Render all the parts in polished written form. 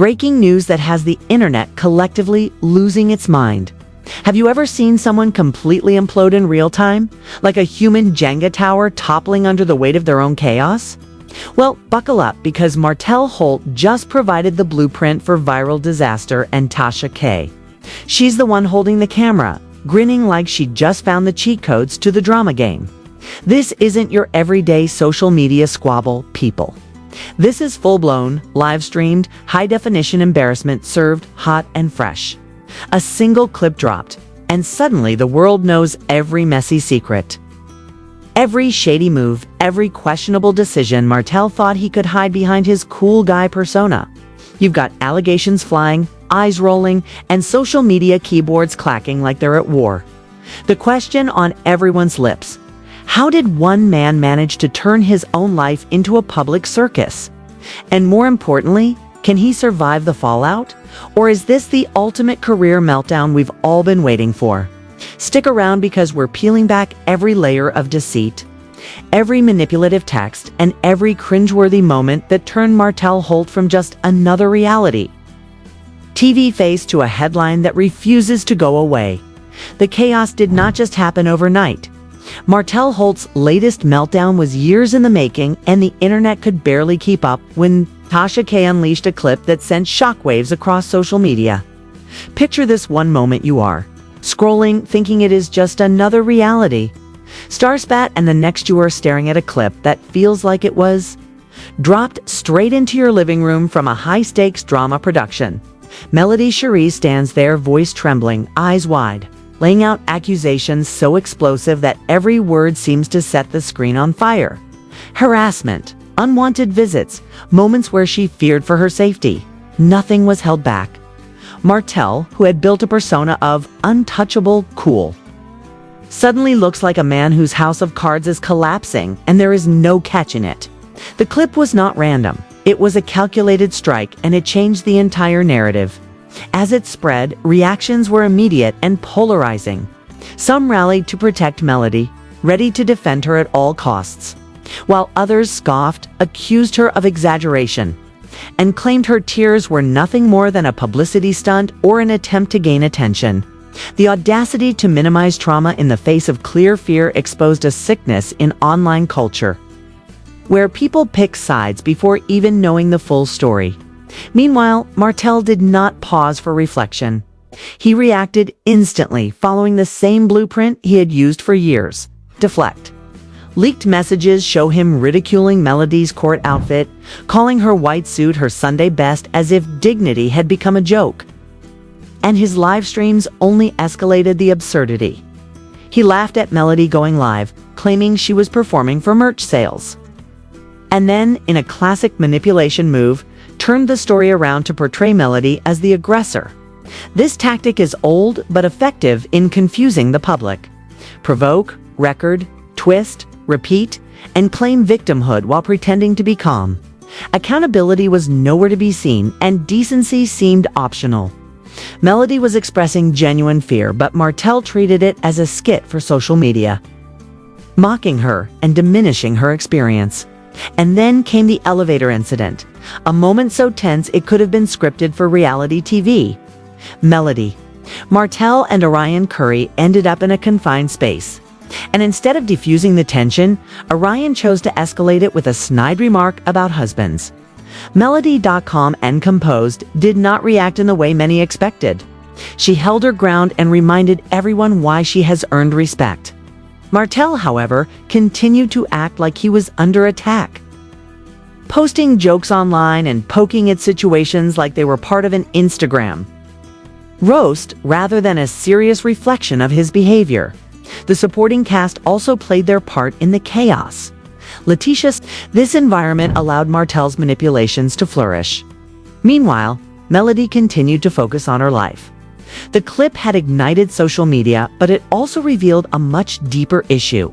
Breaking news that has the internet collectively losing its mind. Have you ever seen someone completely implode in real time? Like a human Jenga tower toppling under the weight of their own chaos? Well, buckle up, because Martell Holt just provided the blueprint for viral disaster, and Tasha K. She's the one holding the camera, grinning like she just found the cheat codes to the drama game. This isn't your everyday social media squabble, people. This is full-blown, live-streamed, high-definition embarrassment served hot and fresh. A single clip dropped, and suddenly the world knows every messy secret. Every shady move, every questionable decision Martell thought he could hide behind his cool guy persona. You've got allegations flying, eyes rolling, and social media keyboards clacking like they're at war. The question on everyone's lips: how did one man manage to turn his own life into a public circus? And more importantly, can he survive the fallout? Or is this the ultimate career meltdown we've all been waiting for? Stick around, because we're peeling back every layer of deceit, every manipulative text, and every cringeworthy moment that turned Martell Holt from just another reality TV face to a headline that refuses to go away. The chaos did not just happen overnight. Martell Holt's latest meltdown was years in the making, and the internet could barely keep up when Tasha K unleashed a clip that sent shockwaves across social media. Picture this: one moment you are scrolling, thinking it is just another reality star spat, and the next you are staring at a clip that feels like it was dropped straight into your living room from a high-stakes drama production. Melody Cherie stands there, voice trembling, eyes wide, laying out accusations so explosive that every word seems to set the screen on fire. Harassment, unwanted visits, moments where she feared for her safety. Nothing was held back. Martell, who had built a persona of untouchable cool, suddenly looks like a man whose house of cards is collapsing, and there is no catching it. The clip was not random. It was a calculated strike, and it changed the entire narrative. As it spread, reactions were immediate and polarizing. Some rallied to protect Melody, ready to defend her at all costs, while others scoffed, accused her of exaggeration, and claimed her tears were nothing more than a publicity stunt or an attempt to gain attention. The audacity to minimize trauma in the face of clear fear exposed a sickness in online culture, where people pick sides before even knowing the full story. Meanwhile, Martell did not pause for reflection. He reacted instantly, following the same blueprint he had used for years: deflect. Leaked messages show him ridiculing Melody's court outfit, calling her white suit her Sunday best, as if dignity had become a joke. And his live streams only escalated the absurdity. He laughed at Melody going live, claiming she was performing for merch sales. And then, in a classic manipulation move, turned the story around to portray Melody as the aggressor. This tactic is old but effective in confusing the public. Provoke, record, twist, repeat, and claim victimhood while pretending to be calm. Accountability was nowhere to be seen, and decency seemed optional. Melody was expressing genuine fear, but Martell treated it as a skit for social media, mocking her and diminishing her experience. And then came the elevator incident, a moment so tense it could have been scripted for reality TV. Melody, Martell, and Orion Curry ended up in a confined space. And instead of diffusing the tension, Orion chose to escalate it with a snide remark about husbands. Melody.com and composed did not react in the way many expected. She held her ground and reminded everyone why she has earned respect. Martell, however, continued to act like he was under attack, posting jokes online and poking at situations like they were part of an Instagram roast rather than a serious reflection of his behavior. The supporting cast also played their part in the chaos. This environment allowed Martell's manipulations to flourish. Meanwhile, Melody continued to focus on her life. The clip had ignited social media, but it also revealed a much deeper issue: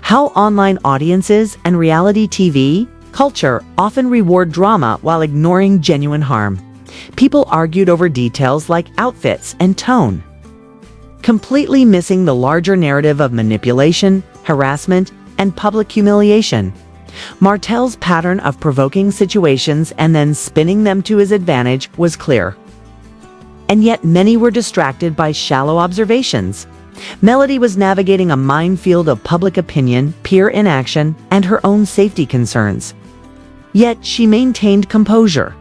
how online audiences and reality TV culture often reward drama while ignoring genuine harm. People argued over details like outfits and tone, completely missing the larger narrative of manipulation, harassment, and public humiliation. Martell's pattern of provoking situations and then spinning them to his advantage was clear. And yet many were distracted by shallow observations. Melody was navigating a minefield of public opinion, peer inaction, and her own safety concerns. Yet she maintained composure.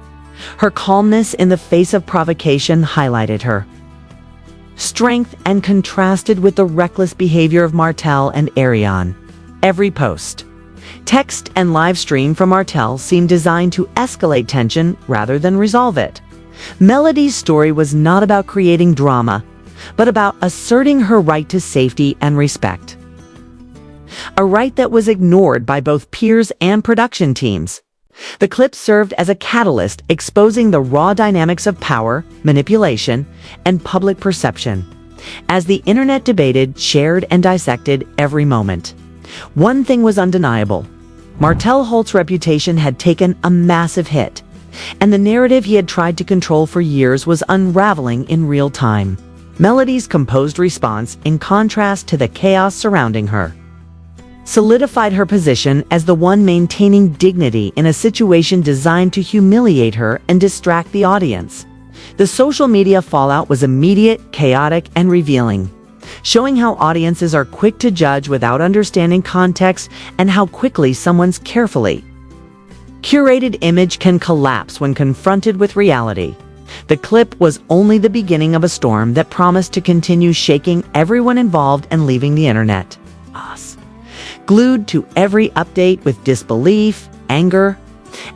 Her calmness in the face of provocation highlighted her strength and contrasted with the reckless behavior of Martell and Ariane. Every post, text, and live stream from Martell seemed designed to escalate tension rather than resolve it. Melody's story was not about creating drama, but about asserting her right to safety and respect. A right that was ignored by both peers and production teams. The clip served as a catalyst, exposing the raw dynamics of power, manipulation, and public perception. As the internet debated, shared, and dissected every moment, one thing was undeniable. Martell Holt's reputation had taken a massive hit, and the narrative he had tried to control for years was unraveling in real time. Melody's composed response, in contrast to the chaos surrounding her, solidified her position as the one maintaining dignity in a situation designed to humiliate her and distract the audience. The social media fallout was immediate, chaotic, and revealing, showing how audiences are quick to judge without understanding context and how quickly someone's carefully curated image can collapse when confronted with reality. The clip was only the beginning of a storm that promised to continue shaking everyone involved and leaving the internet glued to every update with disbelief, anger,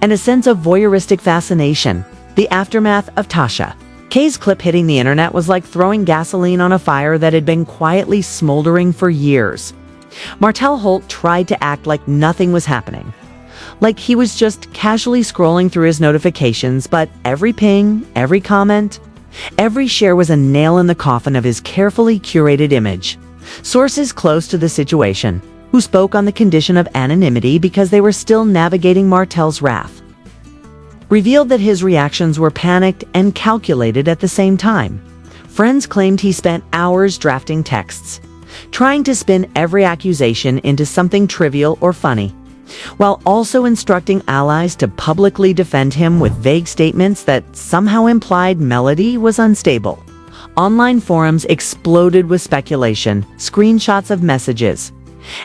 and a sense of voyeuristic fascination. The aftermath of Tasha K's clip hitting the internet was like throwing gasoline on a fire that had been quietly smoldering for years. Martell Holt tried to act like nothing was happening, like he was just casually scrolling through his notifications, but every ping, every comment, every share was a nail in the coffin of his carefully curated image. Sources close to the situation, who spoke on the condition of anonymity because they were still navigating Martell's wrath, revealed that his reactions were panicked and calculated at the same time. Friends claimed he spent hours drafting texts, trying to spin every accusation into something trivial or funny, while also instructing allies to publicly defend him with vague statements that somehow implied Melody was unstable. Online forums exploded with speculation, screenshots of messages,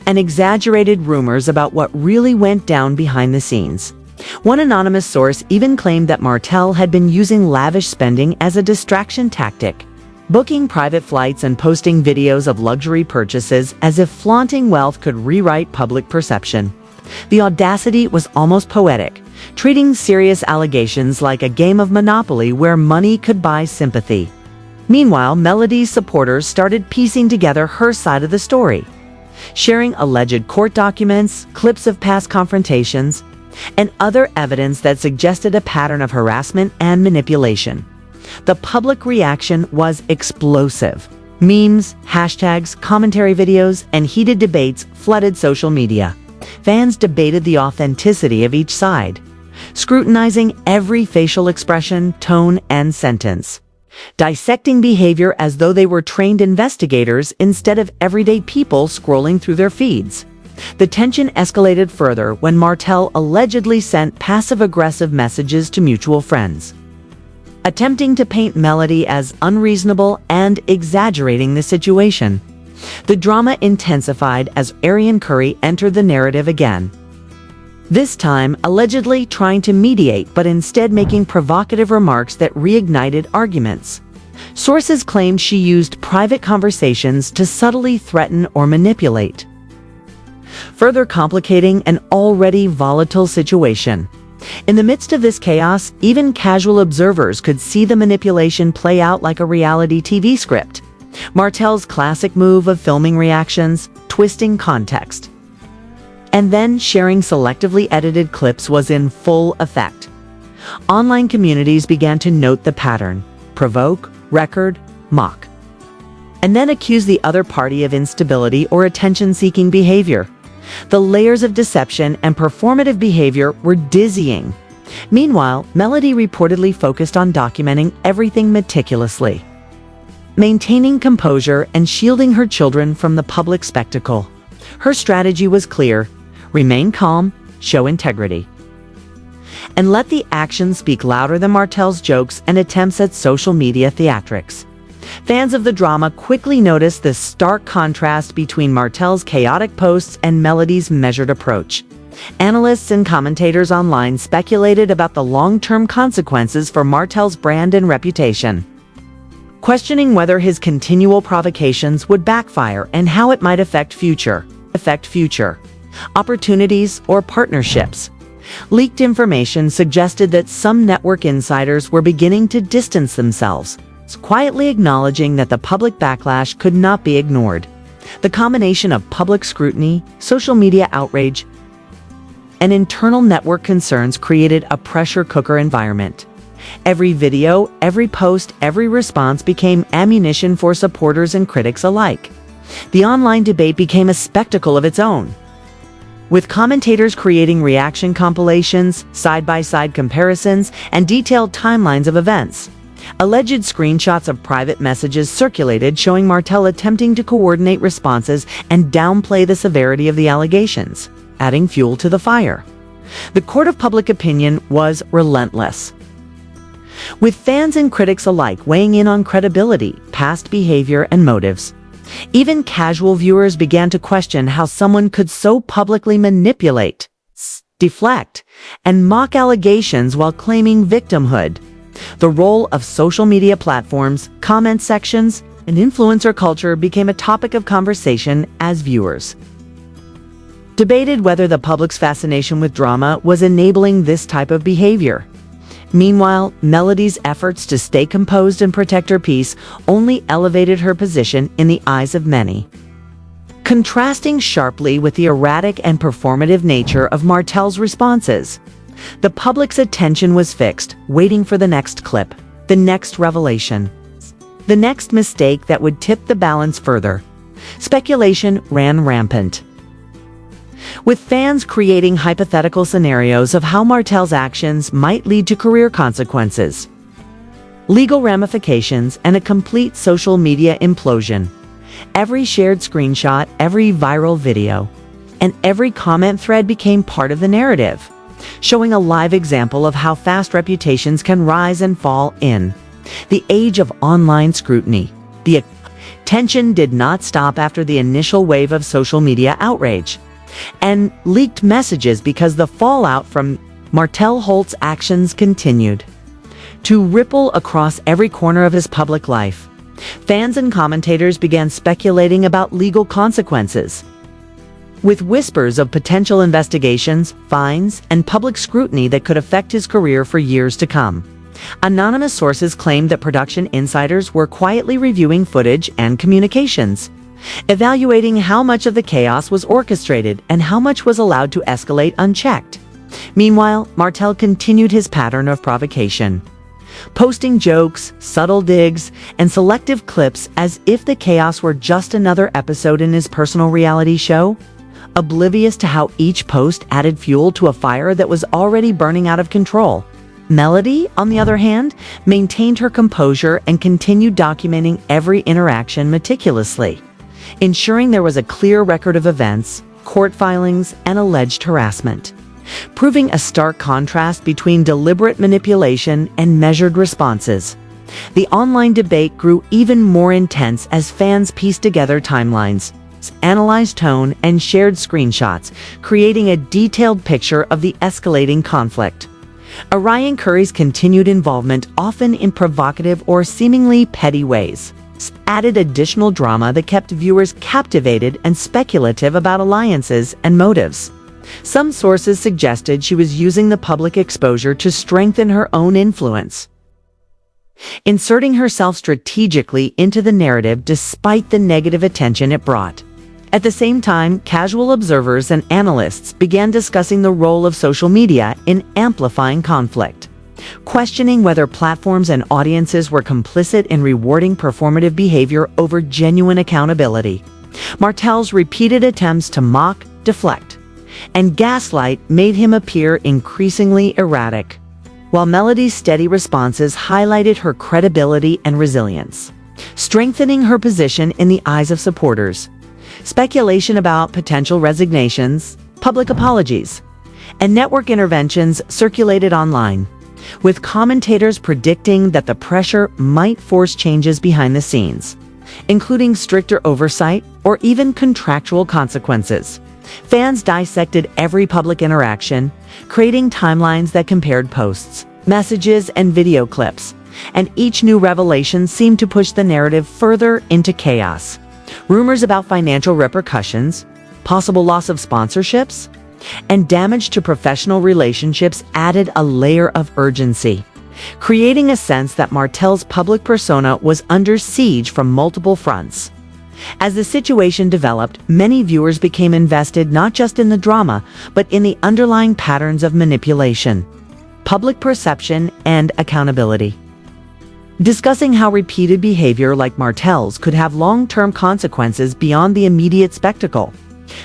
and exaggerated rumors about what really went down behind the scenes. One anonymous source even claimed that Martell had been using lavish spending as a distraction tactic, booking private flights and posting videos of luxury purchases as if flaunting wealth could rewrite public perception. The audacity was almost poetic, treating serious allegations like a game of Monopoly where money could buy sympathy. Meanwhile, Melody's supporters started piecing together her side of the story, sharing alleged court documents, clips of past confrontations, and other evidence that suggested a pattern of harassment and manipulation. The public reaction was explosive. Memes, hashtags, commentary videos, and heated debates flooded social media. Fans debated the authenticity of each side, scrutinizing every facial expression, tone, and sentence, dissecting behavior as though they were trained investigators instead of everyday people scrolling through their feeds. The tension escalated further when Martell allegedly sent passive-aggressive messages to mutual friends, attempting to paint Melody as unreasonable and exaggerating the situation. The drama intensified as Ariane entered the narrative again, this time allegedly trying to mediate but instead making provocative remarks that reignited arguments. Sources claimed she used private conversations to subtly threaten or manipulate, further complicating an already volatile situation. In the midst of this chaos, even casual observers could see the manipulation play out like a reality TV script. Martell's classic move of filming reactions, twisting context, and then sharing selectively edited clips was in full effect. Online communities began to note the pattern: provoke, record, mock, and then accuse the other party of instability or attention-seeking behavior. The layers of deception and performative behavior were dizzying. Meanwhile, Melody reportedly focused on documenting everything meticulously, maintaining composure and shielding her children from the public spectacle. Her strategy was clear: remain calm, show integrity. And let the actions speak louder than Martell's jokes and attempts at social media theatrics. Fans of the drama quickly noticed the stark contrast between Martell's chaotic posts and Melody's measured approach. Analysts and commentators online speculated about the long-term consequences for Martell's brand and reputation, questioning whether his continual provocations would backfire and how it might affect future opportunities or partnerships. Leaked information suggested that some network insiders were beginning to distance themselves, quietly acknowledging that the public backlash could not be ignored. The combination of public scrutiny, social media outrage, and internal network concerns created a pressure cooker environment. Every video, every post, every response became ammunition for supporters and critics alike. The online debate became a spectacle of its own, with commentators creating reaction compilations, side-by-side comparisons, and detailed timelines of events. Alleged screenshots of private messages circulated showing Martell attempting to coordinate responses and downplay the severity of the allegations, adding fuel to the fire. The court of public opinion was relentless, with fans and critics alike weighing in on credibility, past behavior, and motives. Even casual viewers began to question how someone could so publicly manipulate, deflect, and mock allegations while claiming victimhood. The role of social media platforms, comment sections, and influencer culture became a topic of conversation as viewers debated whether the public's fascination with drama was enabling this type of behavior. Meanwhile, Melody's efforts to stay composed and protect her peace only elevated her position in the eyes of many. Contrasting sharply with the erratic and performative nature of Martell's responses, the public's attention was fixed, waiting for the next clip, the next revelation, the next mistake that would tip the balance further. Speculation ran rampant, with fans creating hypothetical scenarios of how Martell's actions might lead to career consequences, legal ramifications, and a complete social media implosion. Every shared screenshot, every viral video, and every comment thread became part of the narrative, showing a live example of how fast reputations can rise and fall in the age of online scrutiny. The tension did not stop after the initial wave of social media outrage and leaked messages, because the fallout from Martell Holt's actions continued to ripple across every corner of his public life. Fans and commentators began speculating about legal consequences, with whispers of potential investigations, fines, and public scrutiny that could affect his career for years to come. Anonymous sources claimed that production insiders were quietly reviewing footage and communications, evaluating how much of the chaos was orchestrated and how much was allowed to escalate unchecked. Meanwhile, Martell continued his pattern of provocation, posting jokes, subtle digs, and selective clips as if the chaos were just another episode in his personal reality show, oblivious to how each post added fuel to a fire that was already burning out of control. Melody, on the other hand, maintained her composure and continued documenting every interaction meticulously, ensuring there was a clear record of events, court filings, and alleged harassment, proving a stark contrast between deliberate manipulation and measured responses. The online debate grew even more intense as fans pieced together timelines, analyzed tone, and shared screenshots, creating a detailed picture of the escalating conflict. Orion Curry's continued involvement, often in provocative or seemingly petty ways, added additional drama that kept viewers captivated and speculative about alliances and motives. Some sources suggested she was using the public exposure to strengthen her own influence, inserting herself strategically into the narrative despite the negative attention it brought. At the same time, casual observers and analysts began discussing the role of social media in amplifying conflict, questioning whether platforms and audiences were complicit in rewarding performative behavior over genuine accountability. Martell's repeated attempts to mock, deflect, and gaslight made him appear increasingly erratic, while Melody's steady responses highlighted her credibility and resilience, strengthening her position in the eyes of supporters. Speculation about potential resignations, public apologies, and network interventions circulated online, with commentators predicting that the pressure might force changes behind the scenes, including stricter oversight or even contractual consequences. Fans dissected every public interaction, creating timelines that compared posts, messages, and video clips, and each new revelation seemed to push the narrative further into chaos. Rumors about financial repercussions, possible loss of sponsorships, and damage to professional relationships added a layer of urgency, creating a sense that Martell's public persona was under siege from multiple fronts. As the situation developed, many viewers became invested not just in the drama, but in the underlying patterns of manipulation, public perception, and accountability. Discussing how repeated behavior like Martell's could have long-term consequences beyond the immediate spectacle,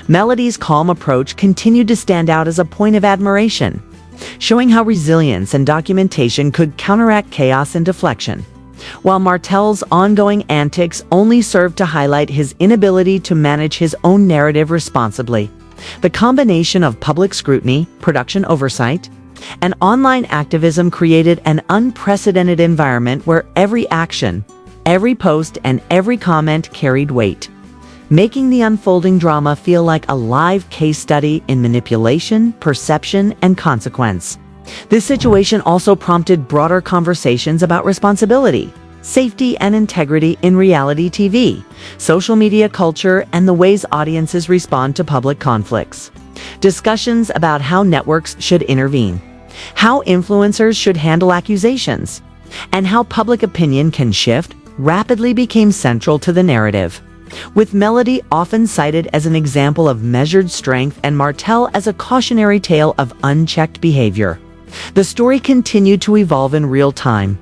Melody's calm approach continued to stand out as a point of admiration, showing how resilience and documentation could counteract chaos and deflection, while Martell's ongoing antics only served to highlight his inability to manage his own narrative responsibly. The combination of public scrutiny, production oversight, and online activism created an unprecedented environment where every action, every post, and every comment carried weight, making the unfolding drama feel like a live case study in manipulation, perception, and consequence. This situation also prompted broader conversations about responsibility, safety, and integrity in reality TV, social media culture, and the ways audiences respond to public conflicts. Discussions about how networks should intervene, how influencers should handle accusations, and how public opinion can shift rapidly became central to the narrative, with Melody often cited as an example of measured strength and Martell as a cautionary tale of unchecked behavior. The story continued to evolve in real time,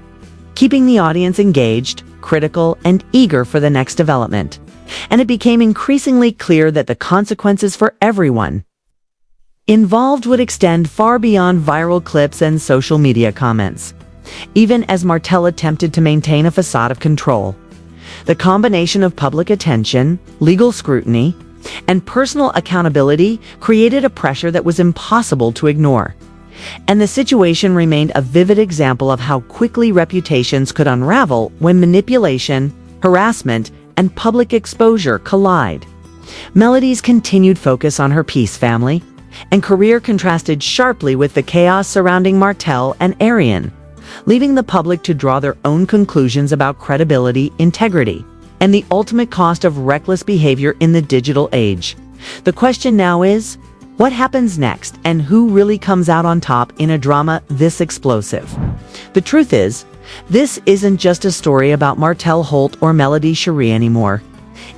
keeping the audience engaged, critical, and eager for the next development. And it became increasingly clear that the consequences for everyone involved would extend far beyond viral clips and social media comments. Even as Martell attempted to maintain a facade of control, the combination of public attention, legal scrutiny, and personal accountability created a pressure that was impossible to ignore. And the situation remained a vivid example of how quickly reputations could unravel when manipulation, harassment, and public exposure collide. Melody's continued focus on her peace family and career contrasted sharply with the chaos surrounding Martell and Arian, leaving the public to draw their own conclusions about credibility, integrity, and the ultimate cost of reckless behavior in the digital age. The question now is, what happens next, and who really comes out on top in a drama this explosive? The truth is, this isn't just a story about Martell Holt or Melody Cherie anymore.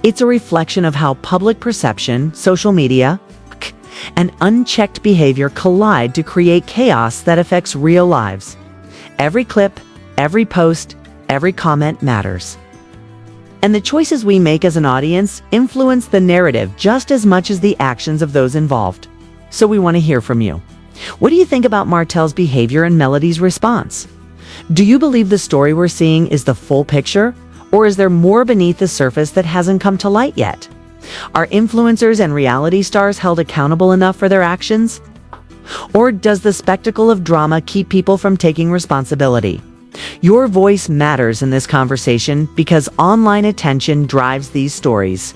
It's a reflection of how public perception, social media, and unchecked behavior collide to create chaos that affects real lives. Every clip, every post, every comment matters. And the choices we make as an audience influence the narrative just as much as the actions of those involved. So we want to hear from you. What do you think about Martell's behavior and Melody's response? Do you believe the story we're seeing is the full picture, or is there more beneath the surface that hasn't come to light yet? Are influencers and reality stars held accountable enough for their actions? Or does the spectacle of drama keep people from taking responsibility? Your voice matters in this conversation because online attention drives these stories.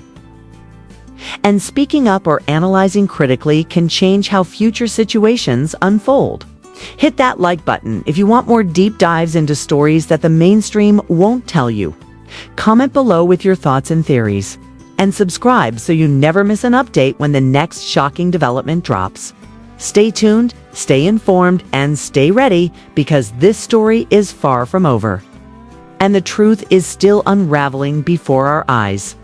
And speaking up or analyzing critically can change how future situations unfold. Hit that like button if you want more deep dives into stories that the mainstream won't tell you. Comment below with your thoughts and theories. And subscribe so you never miss an update when the next shocking development drops. Stay tuned, stay informed, and stay ready because this story is far from over. And the truth is still unraveling before our eyes.